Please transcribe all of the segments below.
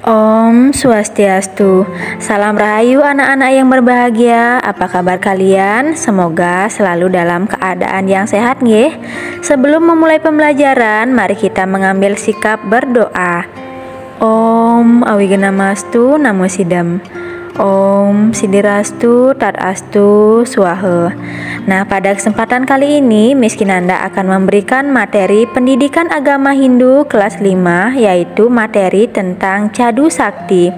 Om Swastiastu. Salam rahayu anak-anak yang berbahagia. Apa kabar kalian? Semoga selalu dalam keadaan yang sehat nggih. Sebelum memulai pembelajaran, mari kita mengambil sikap berdoa. Om Awigenamastu Namo Sidam. Om Sidirastu Tadastu Swaha. Nah, pada kesempatan kali ini Miss Kinanda akan memberikan materi pendidikan agama Hindu kelas 5, yaitu materi tentang Cadu Sakti.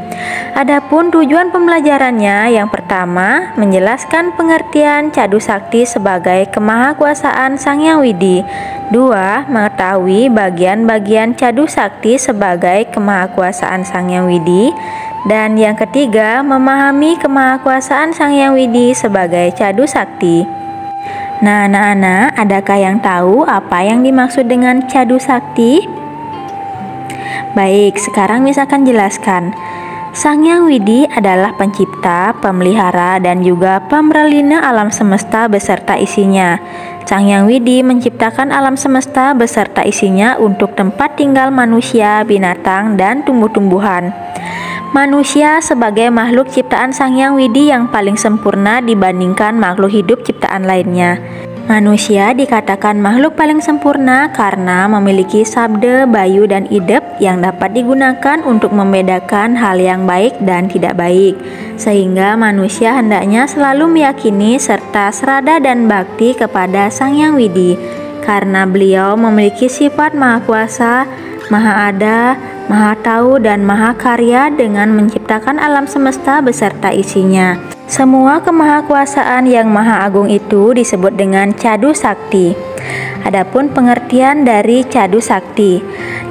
Adapun tujuan pembelajarannya, yang pertama, menjelaskan pengertian Cadu Sakti sebagai kemahakuasaan Sang Hyang Widi. 2. Mengetahui bagian-bagian Cadu Sakti sebagai kemahakuasaan Sang Hyang Widi. Dan yang ketiga, memahami kemahakuasaan Sang Hyang Widi sebagai Cadu Sakti. Nah, anak-anak, adakah yang tahu apa yang dimaksud dengan Cadu Sakti? Baik, sekarang Miss akan jelaskan. Sang Hyang Widi adalah pencipta, pemelihara, dan juga pemerlina alam semesta beserta isinya. Sang Hyang Widi menciptakan alam semesta beserta isinya untuk tempat tinggal manusia, binatang, dan tumbuh-tumbuhan. Manusia sebagai makhluk ciptaan Sang Hyang Widi yang paling sempurna dibandingkan makhluk hidup ciptaan lainnya. Manusia dikatakan makhluk paling sempurna karena memiliki sabda, bayu, dan idep yang dapat digunakan untuk membedakan hal yang baik dan tidak baik. Sehingga manusia hendaknya selalu meyakini serta serada dan bakti kepada Sang Hyang Widi, karena beliau memiliki sifat maha kuasa, maha ada, maha tahu, dan maha karya dengan menciptakan alam semesta beserta isinya. Semua kemahakuasaan yang maha agung itu disebut dengan Cadu Sakti. Adapun pengertian dari Cadu Sakti.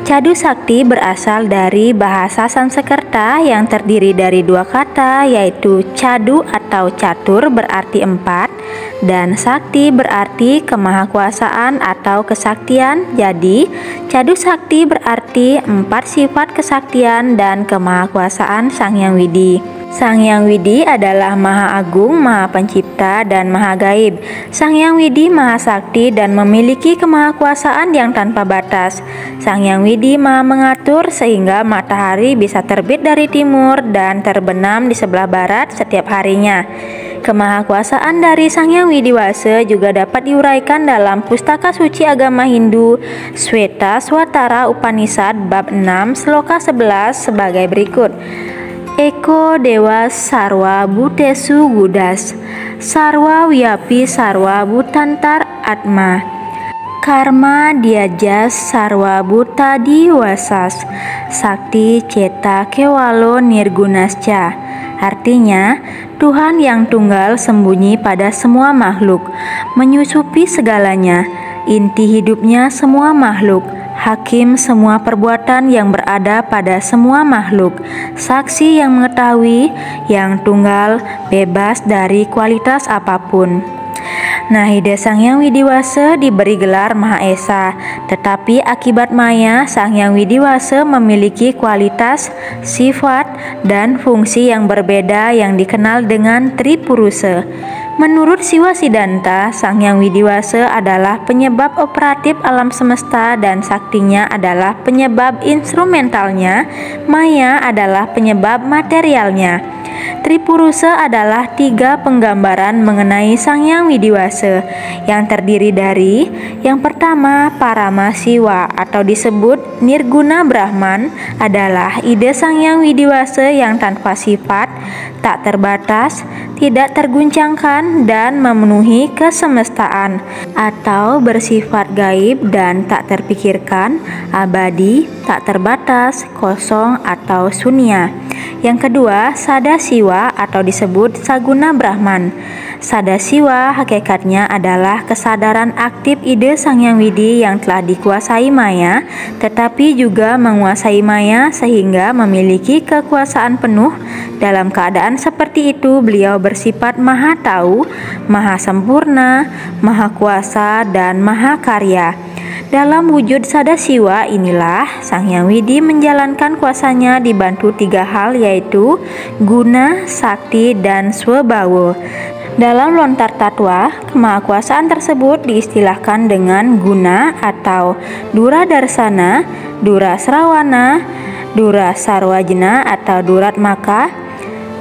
Cadu Sakti berasal dari bahasa Sanskerta yang terdiri dari dua kata, yaitu Cadu atau catur berarti 4 dan Sakti berarti kemahakuasaan atau kesaktian. Jadi, Cadu Sakti berarti 4 sifat kesaktian dan kemahakuasaan Sang Hyang Widi. Sang Hyang Widi adalah Maha Agung, Maha Pencipta, dan Maha Gaib. Sang Hyang Widi Maha Sakti dan memiliki kemahakuasaan yang tanpa batas. Sang Hyang Widi Maha Mengatur sehingga matahari bisa terbit dari timur dan terbenam di sebelah barat setiap harinya. Kemahakuasaan dari Sang Hyang Widiwasa juga dapat diuraikan dalam Pustaka Suci Agama Hindu Sweta Swatara Upanishad bab 6 sloka 11 sebagai berikut. Eko Dewa Sarwa Bhutesu Gudas Sarwa Wiyapi Sarwa Bhutantar Atma Karma Diajas Sarwa Bhutadi Wasas Sakti Ceta Kewalo Nirgunasca. Artinya, Tuhan yang tunggal sembunyi pada semua makhluk, menyusupi segalanya, inti hidupnya semua makhluk, hakim semua perbuatan yang berada pada semua makhluk, saksi yang mengetahui, yang tunggal, bebas dari kualitas apapun. Nah, Ida Sang Hyang Widiwasa diberi gelar Maha Esa, tetapi akibat maya Sang Hyang Widiwasa memiliki kualitas, sifat, dan fungsi yang berbeda yang dikenal dengan Tripurusa. Menurut Siwa Siddhanta, Sang Hyang Widiwasa adalah penyebab operatif alam semesta dan saktinya adalah penyebab instrumentalnya, maya adalah penyebab materialnya. Tripurusa adalah 3 penggambaran mengenai Sang Hyang Widiwasa yang terdiri dari yang pertama, Parama Siwa atau disebut Nirguna Brahman adalah ide Sang Hyang Widiwasa yang tanpa sifat, tak terbatas, tidak terguncangkan, dan memenuhi kesemestaan, atau bersifat gaib dan tak terpikirkan, abadi, tak terbatas, kosong, atau sunya. Yang kedua, Sadasiwa atau disebut Saguna Brahman. Sadasiwa hakikatnya adalah kesadaran aktif ide Sang Hyang Widi yang telah dikuasai maya, tetapi juga menguasai maya sehingga memiliki kekuasaan penuh. Dalam keadaan seperti itu, beliau bersifat maha tahu, maha sempurna, maha kuasa, dan maha karya. Dalam wujud Sadasiwa inilah Sang Hyang Widi menjalankan kuasanya dibantu 3 hal, yaitu guna, sakti, dan swabhawa. Dalam lontar tatwa, kemahakuasaan tersebut diistilahkan dengan guna atau dura darsana, dura srawana, Dura Sarwajna atau Duratmaka,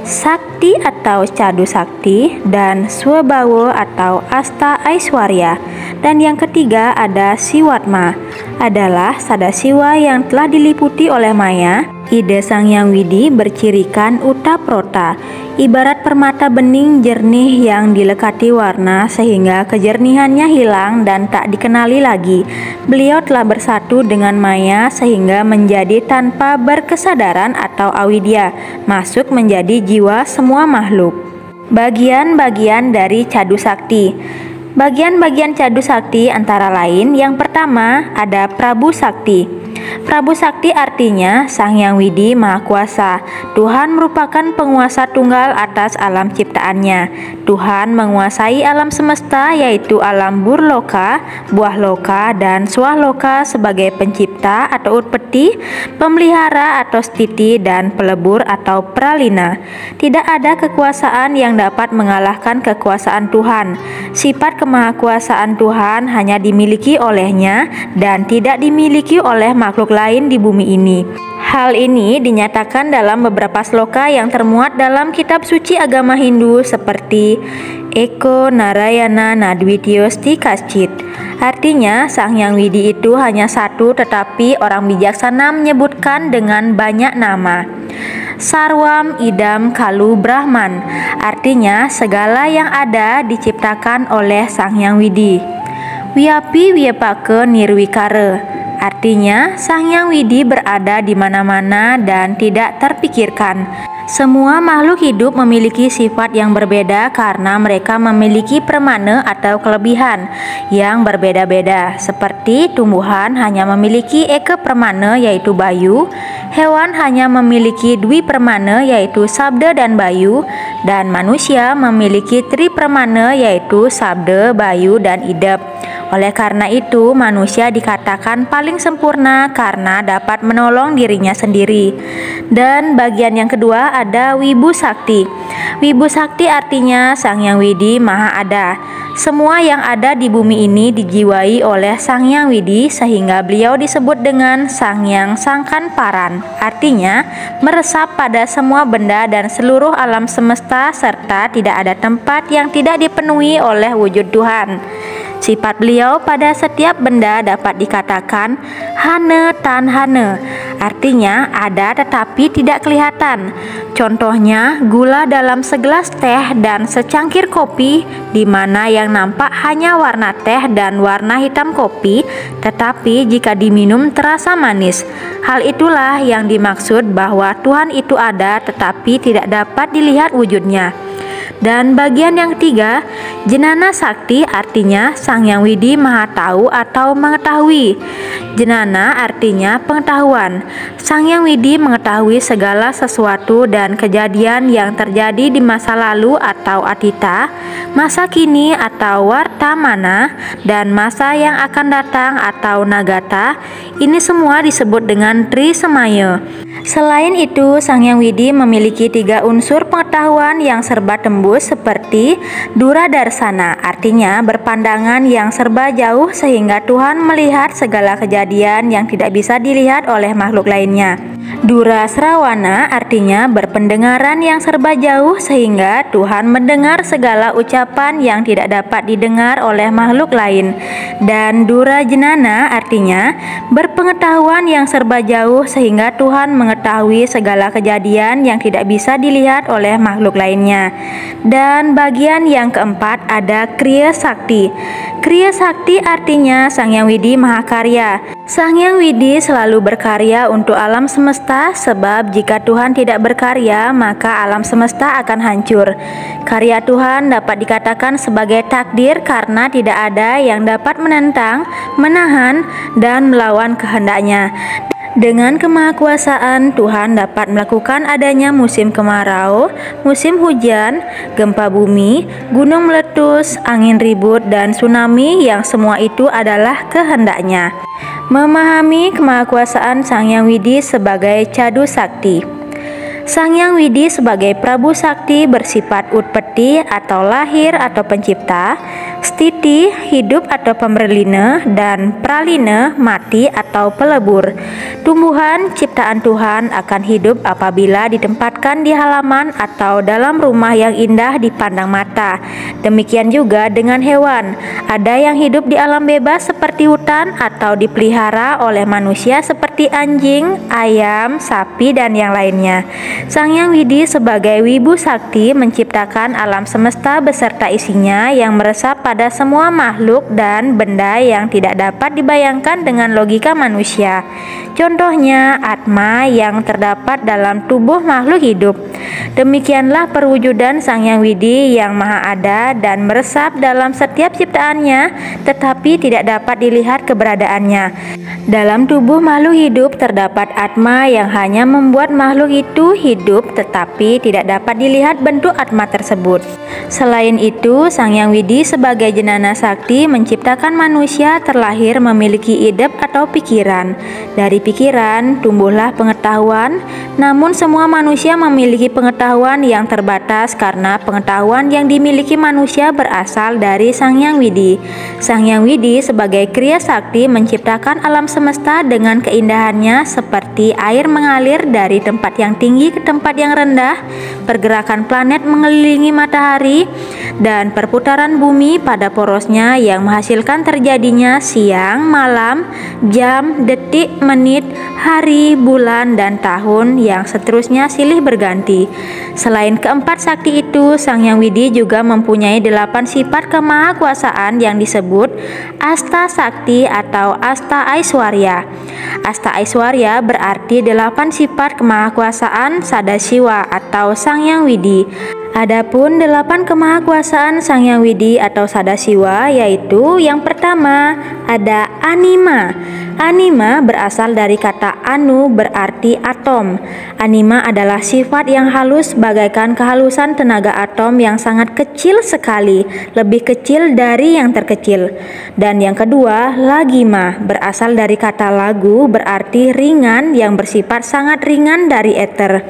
Sakti atau Cadu Sakti, dan Swabawa atau Asta Aiswarya. Dan yang ketiga ada Siwatma, adalah Sadasiwa yang telah diliputi oleh maya. Ide Sang Hyang Widi bercirikan utaprota, ibarat permata bening jernih yang dilekati warna sehingga kejernihannya hilang dan tak dikenali lagi. Beliau telah bersatu dengan maya sehingga menjadi tanpa berkesadaran atau awidya, masuk menjadi jiwa semua makhluk. Bagian-bagian dari Cadu Sakti. Bagian-bagian Cadu Sakti antara lain, yang pertama ada Prabu Sakti. Prabu Sakti artinya Sang Hyang Widi Maha Kuasa. Tuhan merupakan penguasa tunggal atas alam ciptaannya. Tuhan menguasai alam semesta, yaitu alam burloka, buahloka, dan swahloka sebagai pencipta atau utpeti, pemelihara atau stiti, dan pelebur atau pralina. Tidak ada kekuasaan yang dapat mengalahkan kekuasaan Tuhan. Sifat kemahakuasaan Tuhan hanya dimiliki olehnya dan tidak dimiliki oleh makhluk lain di bumi ini. Hal ini dinyatakan dalam beberapa sloka yang termuat dalam kitab suci agama Hindu seperti Eko Narayana Nadwityo Sti Kaschit. Artinya Sang Hyang Widi itu hanya satu, tetapi orang bijaksana menyebutkan dengan banyak nama. Sarwam Idam Kalu Brahman, artinya segala yang ada diciptakan oleh Sang Hyang Widi. Wiyapi Wiyapake Nirwikara, artinya Sang Hyang Widi berada di mana-mana dan tidak terpikirkan. Semua makhluk hidup memiliki sifat yang berbeda karena mereka memiliki permane atau kelebihan yang berbeda-beda. Seperti tumbuhan hanya memiliki eke permane yaitu bayu, hewan hanya memiliki dwi permane yaitu sabda dan bayu, dan manusia memiliki tri permane yaitu sabda, bayu, dan idep. Oleh karena itu, manusia dikatakan paling sempurna karena dapat menolong dirinya sendiri. Dan bagian yang kedua ada Wibu Sakti. Wibu Sakti artinya Sang Hyang Widi Maha Ada. Semua yang ada di bumi ini dijiwai oleh Sang Hyang Widi sehingga beliau disebut dengan Sang Hyang Sangkan Paran. Artinya meresap pada semua benda dan seluruh alam semesta serta tidak ada tempat yang tidak dipenuhi oleh wujud Tuhan. Sifat beliau pada setiap benda dapat dikatakan hane tan hane, artinya ada tetapi tidak kelihatan. Contohnya gula dalam segelas teh dan secangkir kopi, di mana yang nampak hanya warna teh dan warna hitam kopi, tetapi jika diminum terasa manis. Hal itulah yang dimaksud bahwa Tuhan itu ada tetapi tidak dapat dilihat wujudnya. Dan bagian yang ketiga, Jenana Sakti artinya Sang Hyang Widi Maha Tahu atau mengetahui. Jenana artinya pengetahuan. Sang Hyang Widi mengetahui segala sesuatu dan kejadian yang terjadi di masa lalu atau atita, masa kini atau wartamana, dan masa yang akan datang atau nagata. Ini semua disebut dengan Tri Semaya. Selain itu, Sang Hyang Widi memiliki 3 unsur pengetahuan yang serba tembus seperti Duradarsana, artinya berpandangan yang serba jauh sehingga Tuhan melihat segala kejadian yang tidak bisa dilihat oleh makhluk lainnya. Durasrawana artinya berpendengaran yang serba jauh sehingga Tuhan mendengar segala ucapan yang tidak dapat didengar oleh makhluk lain. Dan Durajenana artinya berpengetahuan yang serba jauh sehingga Tuhan mengetahui segala kejadian yang tidak bisa dilihat oleh makhluk lainnya. Dan bagian yang keempat ada Kriya Sakti. Kriya Sakti artinya Sang Hyang Widi Mahakarya. Sang Hyang Widi selalu berkarya untuk alam semesta, sebab jika Tuhan tidak berkarya maka alam semesta akan hancur. Karya Tuhan dapat dikatakan sebagai takdir karena tidak ada yang dapat menentang, menahan, dan melawan kehendaknya. Dengan kemahakuasaan, Tuhan dapat melakukan adanya musim kemarau, musim hujan, gempa bumi, gunung meletus, angin ribut, dan tsunami yang semua itu adalah kehendaknya. Memahami kemahakuasaan Sang Hyang Widi sebagai Cadu Sakti. Sang Hyang Widi sebagai Prabu Sakti bersifat utpeti atau lahir atau pencipta. stiti, hidup atau pemberline, dan praline, mati atau pelebur. Tumbuhan ciptaan Tuhan akan hidup apabila ditempatkan di halaman atau dalam rumah yang indah dipandang mata. Demikian juga dengan hewan. Ada yang hidup di alam bebas seperti hutan atau dipelihara oleh manusia seperti anjing, ayam, sapi, dan yang lainnya. Sang Hyang Widi sebagai Wibu Sakti menciptakan alam semesta beserta isinya yang meresap pada semua makhluk dan benda yang tidak dapat dibayangkan dengan logika manusia. Contohnya atma yang terdapat dalam tubuh makhluk hidup. Demikianlah perwujudan Sang Hyang Widi yang maha ada dan meresap dalam setiap ciptaannya, tetapi tidak dapat dilihat keberadaannya. Dalam tubuh makhluk hidup terdapat atma yang hanya membuat makhluk itu hidup, tetapi tidak dapat dilihat bentuk atma tersebut. Selain itu, Sang Hyang Widi sebagai jenana sakti menciptakan manusia terlahir memiliki idep atau pikiran. Dari pikiran tumbuhlah pengetahuan, namun semua manusia memiliki pengetahuan yang terbatas karena pengetahuan yang dimiliki manusia berasal dari Sang Hyang Widi. Sang Hyang Widi sebagai kriya sakti menciptakan alam semesta dengan keindahannya seperti air mengalir dari tempat yang tinggi ke tempat yang rendah, pergerakan planet mengelilingi matahari, dan perputaran bumi pada porosnya yang menghasilkan terjadinya siang, malam, jam, detik, menit, hari, bulan, dan tahun yang seterusnya silih berganti. Selain keempat sakti itu, Sang Hyang Widi juga mempunyai 8 sifat kemahakuasaan yang disebut Asta Sakti atau Asta Aiswarya. Asta Aiswarya berarti 8 sifat kemahakuasaan Sadasiwa atau Sang Hyang Widi. Adapun 8 kemahakuasaan Sang Hyang Widi atau Sadasiwa yaitu yang pertama ada anima. Anima berasal dari kata anu berarti atom. Anima adalah sifat yang halus bagaikan kehalusan tenaga atom yang sangat kecil sekali, lebih kecil dari yang terkecil. Dan yang kedua, lagima berasal dari kata lagu berarti ringan yang bersifat sangat ringan dari eter.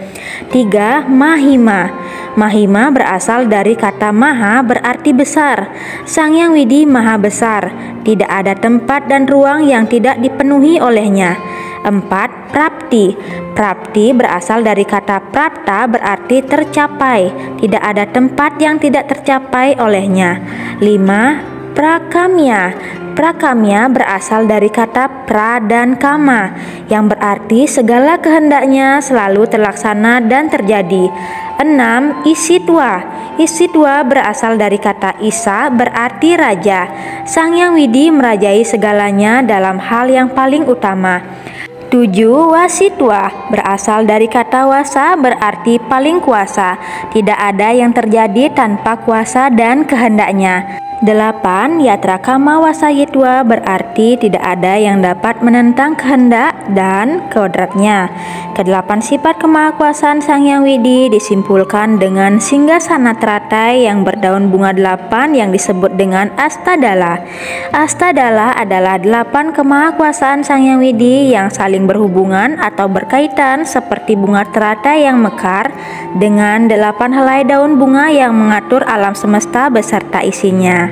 3. Mahima. Mahima berasal dari kata maha berarti besar. Sang Hyang Widi maha besar, tidak ada tempat dan ruang yang tidak dipenuhi olehnya. 4. Prapti. Prapti berasal dari kata prapta berarti tercapai, tidak ada tempat yang tidak tercapai olehnya. 5. Prakamya. Prakamya berasal dari kata pra dan kama yang berarti segala kehendaknya selalu terlaksana dan terjadi. 6. Isitwa. Isitwa berasal dari kata isa berarti raja. Sang Hyang Widi merajai segalanya dalam hal yang paling utama. 7. Wasitwa berasal dari kata wasa berarti paling kuasa. Tidak ada yang terjadi tanpa kuasa dan kehendaknya. 8. Yatra kama wasayitwa berarti tidak ada yang dapat menentang kehendak dan kodratnya. Kedelapan sifat kemahakuasaan Sang Hyang Widi disimpulkan dengan singgasana teratai yang berdaun bunga 8 yang disebut dengan Astadala. Astadala adalah 8 kemahakuasaan Sang Hyang Widi yang saling berhubungan atau berkaitan seperti bunga teratai yang mekar dengan 8 helai daun bunga yang mengatur alam semesta beserta isinya.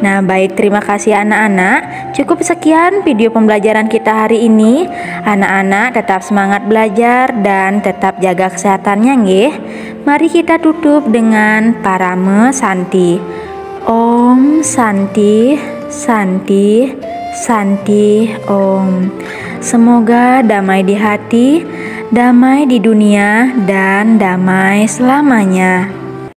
Nah baik, terima kasih anak-anak. Cukup sekian video pembelajaran kita hari ini. Anak-anak tetap semangat belajar dan tetap jaga kesehatannya nggih. Mari kita tutup dengan Parame Santi. Om Santi, Santi, Santi, Om. Semoga damai di hati, damai di dunia, dan damai selamanya.